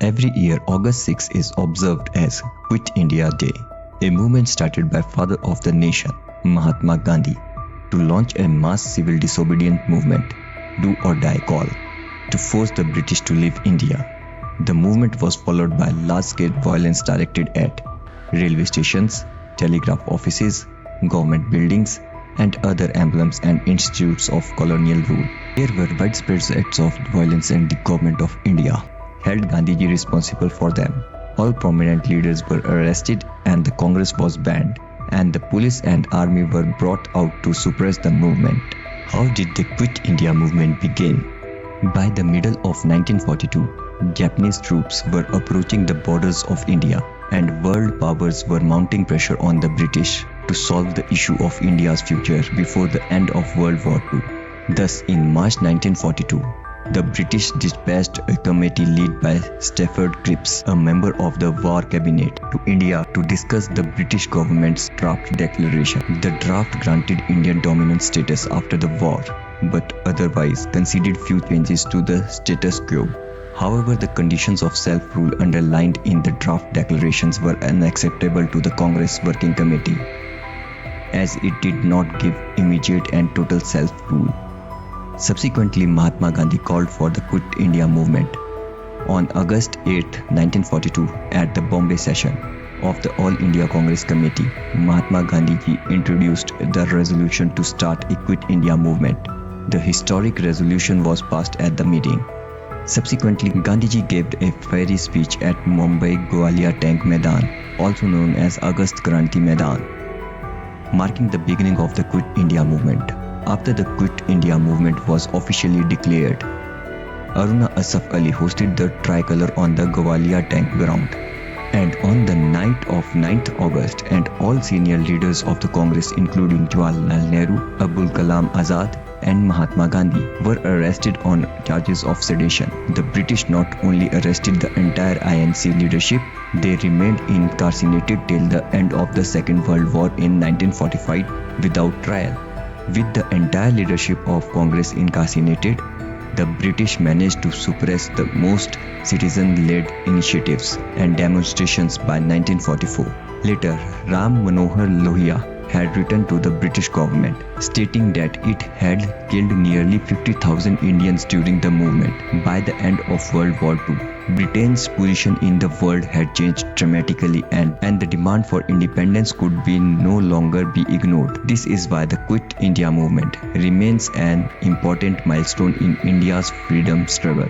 Every year, August 6 is observed as Quit India Day, a movement started by father of the nation, Mahatma Gandhi, to launch a mass civil disobedient movement, Do or Die call, to force the British to leave India. The movement was followed by large-scale violence directed at railway stations, telegraph offices, government buildings, and other emblems and institutes of colonial rule. There were widespread acts of violence, and the government of India held Gandhiji responsible for them. All prominent leaders were arrested and the Congress was banned, and the police and army were brought out to suppress the movement. How did the Quit India movement begin? By the middle of 1942, Japanese troops were approaching the borders of India, and world powers were mounting pressure on the British to solve the issue of India's future before the end of World War II. Thus, in March 1942, the British dispatched a committee led by Stafford Cripps, a member of the War Cabinet, to India to discuss the British government's draft declaration. The draft granted Indian dominance status after the war, but otherwise conceded few changes to the status quo. However, the conditions of self-rule underlined in the draft declarations were unacceptable to the Congress Working Committee, as it did not give immediate and total self-rule. Subsequently, Mahatma Gandhi called for the Quit India movement. On August 8, 1942, at the Bombay session of the All India Congress Committee, Mahatma Gandhi introduced the resolution to start a Quit India movement. The historic resolution was passed at the meeting. Subsequently, Gandhiji gave a fiery speech at Mumbai Gwalior Tank Maidan, also known as Agast Kranti Maidan, marking the beginning of the Quit India movement. After the Quit India movement was officially declared, Aruna Asaf Ali hosted the tricolor on the Gwalior Tank ground. And on the night of 9th August, and all senior leaders of the Congress, including Jawaharlal Nehru, Abul Kalam Azad, and Mahatma Gandhi, were arrested on charges of sedition. The British not only arrested the entire INC leadership, they remained incarcerated till the end of the Second World War in 1945 without trial. With the entire leadership of Congress incarcerated, the British managed to suppress the most citizen-led initiatives and demonstrations by 1944. Later, Ram Manohar Lohia had written to the British government, stating that it had killed nearly 50,000 Indians during the movement. By the end of World War II, Britain's position in the world had changed dramatically, and the demand for independence could no longer be ignored. This is why the Quit India movement remains an important milestone in India's freedom struggle.